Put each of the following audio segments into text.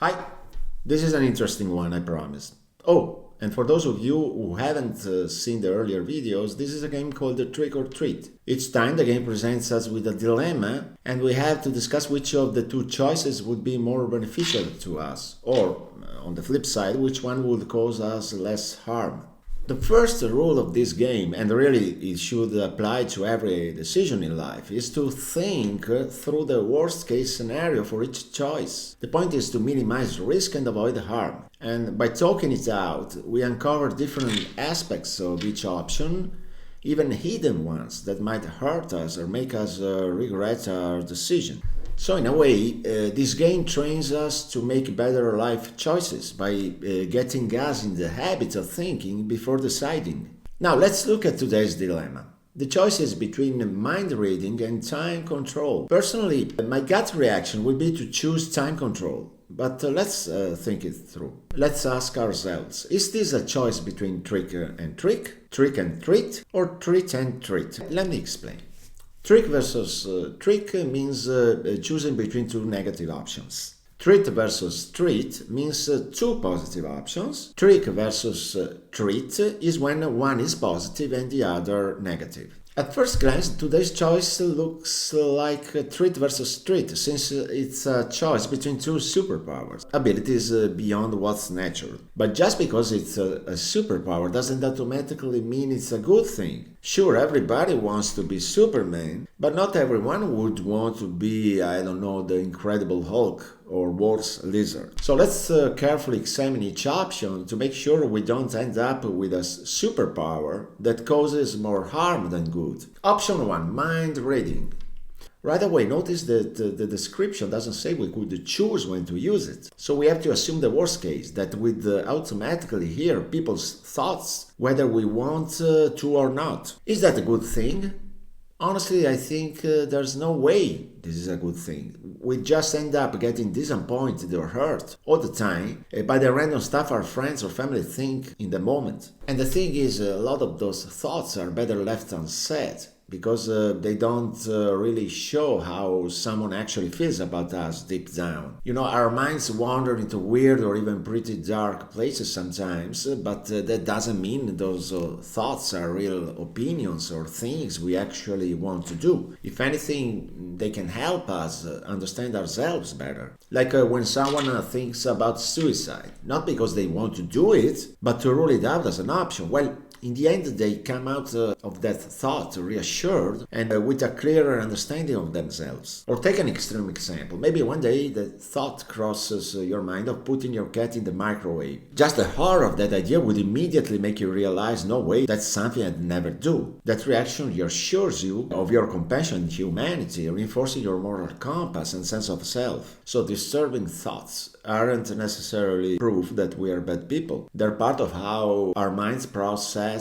Hi, this is an interesting one, I promise. Oh, and for those of you who haven't seen the earlier videos, this is a game called the Trick or Treat. Each time the game presents us with a dilemma, and we have to discuss which of the two choices would be more beneficial to us, or, on the flip side, which one would cause us less harm. The first rule of this game, and really it should apply to every decision in life, is to think through the worst case scenario for each choice. The point is to minimize risk and avoid harm. And by talking it out, we uncover different aspects of each option, even hidden ones that might hurt us or make us regret our decision. So in a way, this game trains us to make better life choices by getting us in the habit of thinking before deciding. Now let's look at today's dilemma. The choice is between mind reading and time control. Personally, my gut reaction would be to choose time control. But let's think it through. Let's ask ourselves, is this a choice between trick and treat, or treat and treat? Let me explain. Trick versus trick means choosing between two negative options. Treat versus treat means two positive options. Trick versus treat is when one is positive and the other negative. At first glance, today's choice looks like treat versus treat, since it's a choice between two superpowers, abilities beyond what's natural. But just because it's a superpower doesn't automatically mean it's a good thing. Sure, everybody wants to be Superman, but not everyone would want to be, the Incredible Hulk or worse, lizard. So let's carefully examine each option to make sure we don't end up with a superpower that causes more harm than good. Option 1, mind reading. Right away, notice that the description doesn't say we could choose when to use it. So we have to assume the worst case, that we'd automatically hear people's thoughts whether we want to or not. Is that a good thing? Honestly, I think there's no way this is a good thing. We just end up getting disappointed or hurt all the time by the random stuff our friends or family think in the moment. And the thing is, a lot of those thoughts are better left unsaid, because they don't really show how someone actually feels about us deep down. Our minds wander into weird or even pretty dark places sometimes, but that doesn't mean those thoughts are real opinions or things we actually want to do. If anything, they can help us understand ourselves better. Like when someone thinks about suicide, not because they want to do it, but to rule it out as an option. Well, in the end, they come out of that thought reassured and with a clearer understanding of themselves. Or take an extreme example. Maybe one day the thought crosses your mind of putting your cat in the microwave. Just the horror of that idea would immediately make you realize, no way, that's something I'd never do. That reaction reassures you of your compassion and humanity, reinforcing your moral compass and sense of self. So disturbing thoughts aren't necessarily proof that we are bad people. They're part of how our minds process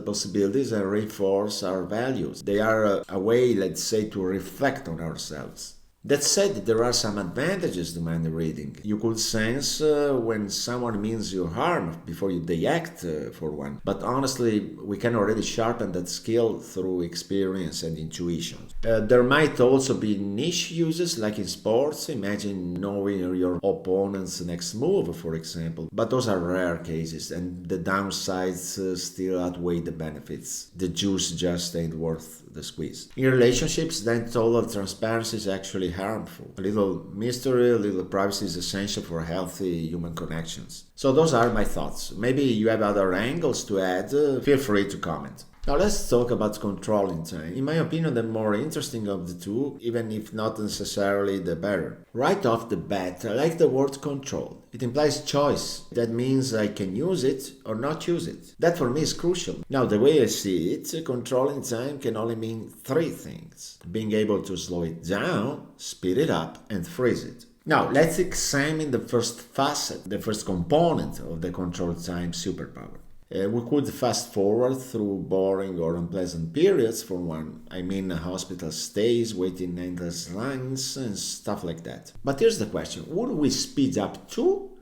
possibilities and reinforce our values. They are a way, let's say, to reflect on ourselves. That said, there are some advantages to mind reading. You could sense when someone means you harm before they act for one. But honestly, we can already sharpen that skill through experience and intuition. There might also be niche uses, like in sports. Imagine knowing your opponent's next move, for example. But those are rare cases, and the downsides still outweigh the benefits. The juice just ain't worth the squeeze. In relationships, then total transparency is actually harmful. A little mystery, a little privacy is essential for healthy human connections. So those are my thoughts. Maybe you have other angles to add. Feel free to comment. Now let's talk about controlling time. In my opinion, the more interesting of the two, even if not necessarily the better. Right off the bat, I like the word control. It implies choice. That means I can use it or not use it. That for me is crucial. Now, the way I see it, controlling time can only mean three things: being able to slow it down, speed it up, and freeze it. Now, let's examine the first facet, the first component of the control time superpower. We could fast forward through boring or unpleasant periods for one. I mean hospital stays, waiting endless lines and stuff like that. But here's the question. Would we speed up too?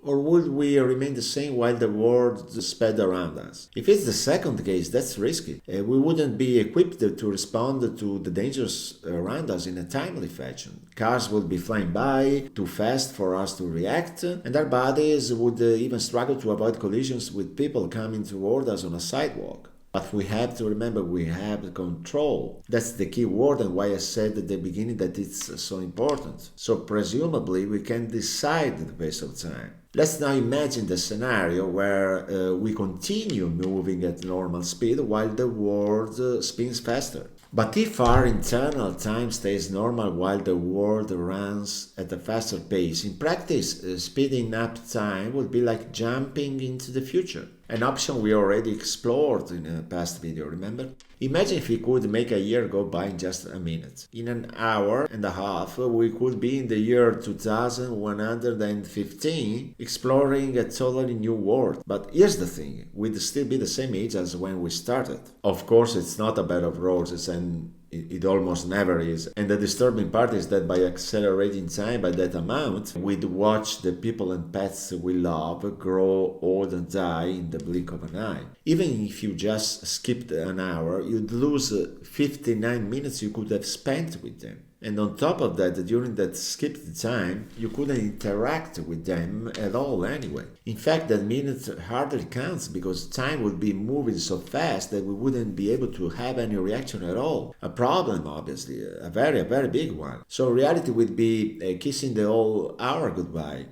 Or would we remain the same while the world sped around us? If it's the second case, that's risky. We wouldn't be equipped to respond to the dangers around us in a timely fashion. Cars would be flying by, too fast for us to react, and our bodies would even struggle to avoid collisions with people coming toward us on a sidewalk. But we have to remember we have control. That's the key word and why I said at the beginning that it's so important. So presumably we can decide the pace of time. Let's now imagine the scenario where we continue moving at normal speed while the world spins faster. But if our internal time stays normal while the world runs at a faster pace, in practice, speeding up time would be like jumping into the future. An option we already explored in a past video, remember? Imagine if we could make a year go by in just a minute. In an hour and a half, we could be in the year 2115, exploring a totally new world. But here's the thing, we'd still be the same age as when we started. Of course, it's not a bed of roses, and it almost never is. And the disturbing part is that by accelerating time by that amount, we'd watch the people and pets we love grow old and die in the blink of an eye. Even if you just skipped an hour, you'd lose 59 minutes you could have spent with them. And on top of that, during that skipped time, you couldn't interact with them at all anyway. In fact, that minute hardly counts because time would be moving so fast that we wouldn't be able to have any reaction at all. A problem, obviously, a very big one. So reality would be kissing the whole hour goodbye.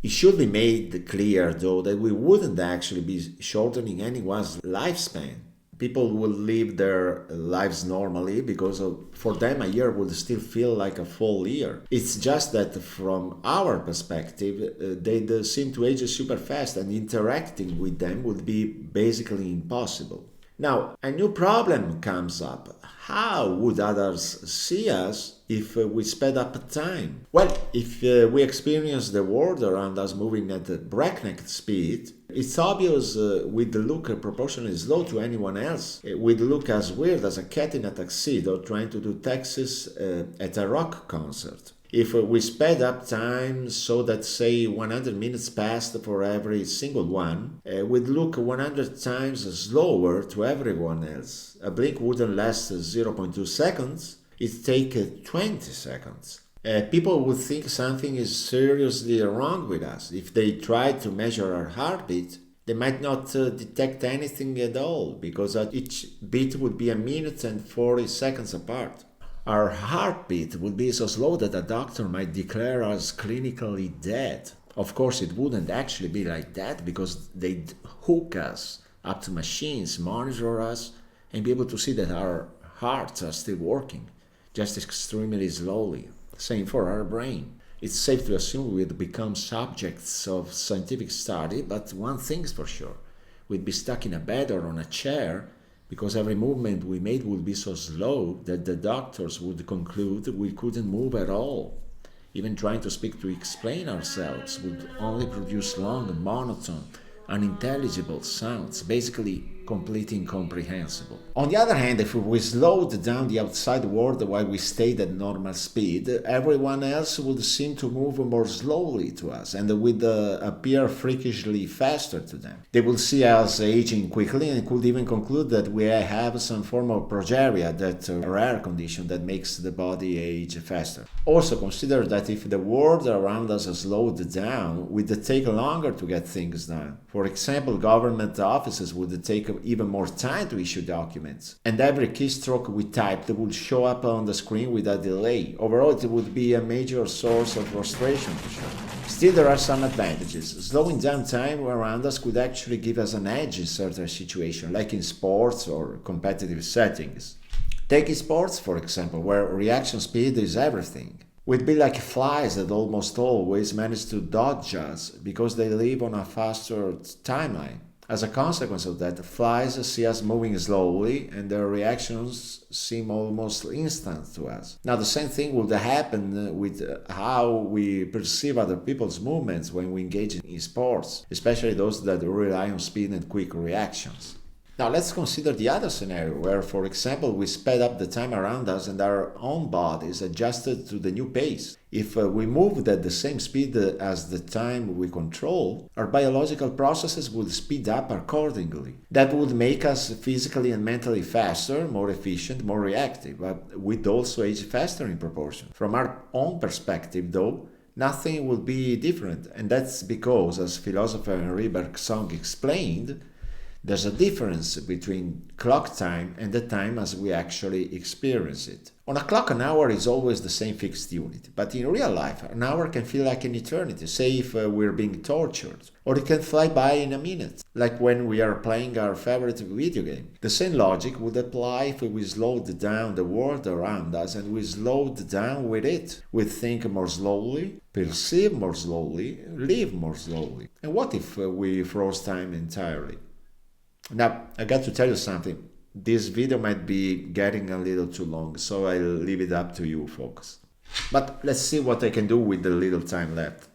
It should be made clear, though, that we wouldn't actually be shortening anyone's lifespan. People will live their lives normally because for them a year would still feel like a full year. It's just that from our perspective, they'd seem to age super fast and interacting with them would be basically impossible. Now, a new problem comes up. How would others see us if we sped up time? Well, if we experience the world around us moving at a breakneck speed, it's obvious we'd look proportionally slow to anyone else. We'd look as weird as a cat in a tuxedo trying to do Texas at a rock concert. If we sped up time so that, say, 100 minutes passed for every single one, we'd look 100 times slower to everyone else. A blink wouldn't last 0.2 seconds, it'd take 20 seconds. People would think something is seriously wrong with us. If they tried to measure our heartbeat, they might not detect anything at all because each beat would be a minute and 40 seconds apart. Our heartbeat would be so slow that a doctor might declare us clinically dead. Of course, it wouldn't actually be like that because they'd hook us up to machines, monitor us, and be able to see that our hearts are still working, just extremely slowly. Same for our brain. It's safe to assume we'd become subjects of scientific study, but one thing's for sure. We'd be stuck in a bed or on a chair because every movement we made would be so slow that the doctors would conclude we couldn't move at all. Even trying to speak to explain ourselves would only produce long, monotone, unintelligible sounds, basically completely incomprehensible. On the other hand, if we slowed down the outside world while we stayed at normal speed, everyone else would seem to move more slowly to us and would appear freakishly faster to them. They would see us aging quickly and could even conclude that we have some form of progeria, that rare condition that makes the body age faster. Also consider that if the world around us slowed down, we'd take longer to get things done. For example, government offices would take even more time to issue documents, and every keystroke we typed would show up on the screen with a delay. Overall, it would be a major source of frustration for sure. Still, there are some advantages. Slowing down time around us could actually give us an edge in certain situations, like in sports or competitive settings. Take sports, for example, where reaction speed is everything. We'd be like flies that almost always manage to dodge us because they live on a faster timeline. As a consequence of that, flies see us moving slowly and their reactions seem almost instant to us. Now, the same thing would happen with how we perceive other people's movements when we engage in sports, especially those that rely on speed and quick reactions. Now let's consider the other scenario where, for example, we sped up the time around us and our own bodies adjusted to the new pace. If we moved at the same speed as the time we control, our biological processes would speed up accordingly. That would make us physically and mentally faster, more efficient, more reactive, but we'd also age faster in proportion. From our own perspective, though, nothing would be different, and that's because, as philosopher Henri Bergson explained, there's a difference between clock time and the time as we actually experience it. On a clock, an hour is always the same fixed unit, but in real life, an hour can feel like an eternity, say if we're being tortured, or it can fly by in a minute, like when we are playing our favorite video game. The same logic would apply if we slowed down the world around us and we slowed down with it. We think more slowly, perceive more slowly, live more slowly. And what if we froze time entirely? Now, I got to tell you something. This video might be getting a little too long, so I'll leave it up to you, folks. But let's see what I can do with the little time left.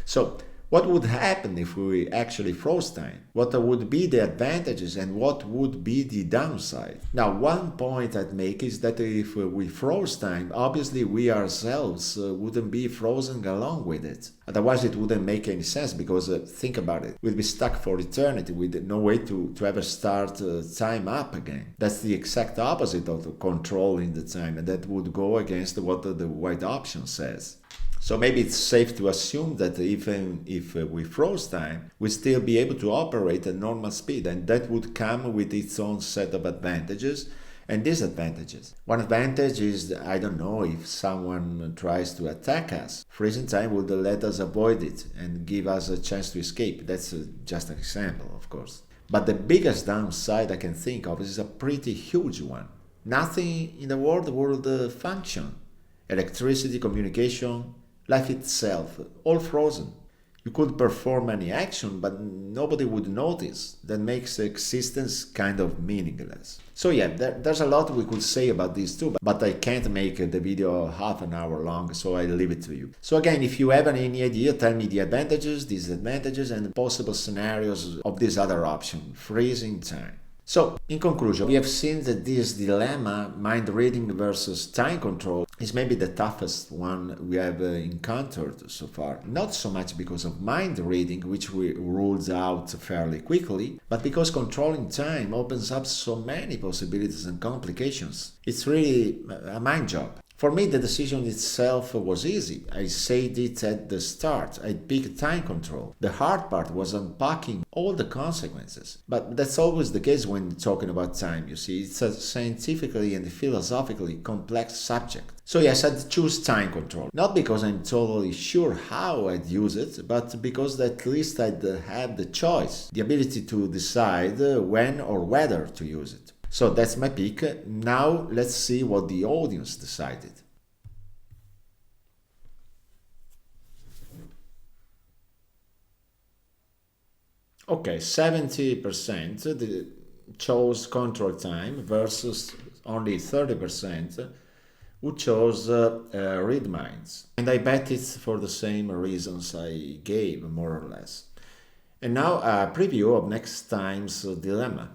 So, what would happen if we actually froze time? What would be the advantages and what would be the downside? Now, one point I'd make is that if we froze time, obviously we ourselves wouldn't be frozen along with it. Otherwise, it wouldn't make any sense because think about it. We'd be stuck for eternity with no way to ever start time up again. That's the exact opposite of controlling the time, and that would go against what the white option says. So maybe it's safe to assume that even if we froze time, we'd still be able to operate at normal speed, and that would come with its own set of advantages and disadvantages. One advantage is, I don't know, if someone tries to attack us, freezing time would let us avoid it and give us a chance to escape. That's just an example, of course. But the biggest downside I can think of is a pretty huge one. Nothing in the world would function. Electricity, communication, life itself, all frozen. You could perform any action, but nobody would notice. That makes existence kind of meaningless. So yeah, there's a lot we could say about these two, but I can't make the video half an hour long, so I'll leave it to you. So again, if you have any idea, tell me the advantages, disadvantages, and possible scenarios of this other option, freezing time. So, in conclusion, we have seen that this dilemma, mind reading versus time control, is maybe the toughest one we have encountered so far. Not so much because of mind reading, which we ruled out fairly quickly, but because controlling time opens up so many possibilities and complications. It's really a mind job. For me, the decision itself was easy. I said it at the start. I picked time control. The hard part was unpacking all the consequences. But that's always the case when talking about time, you see. It's a scientifically and philosophically complex subject. So yes, I'd choose time control. Not because I'm totally sure how I'd use it, but because at least I'd have the choice, the ability to decide when or whether to use it. So that's my pick. Now let's see what the audience decided. Okay, 70% chose control time versus only 30% who chose read minds. And I bet it's for the same reasons I gave, more or less. And now a preview of next time's dilemma.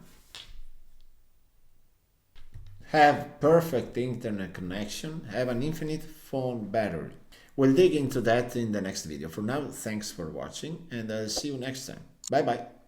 Have perfect internet connection, have an infinite phone battery. We'll dig into that in the next video. For now, thanks for watching, and I'll see you next time. Bye bye.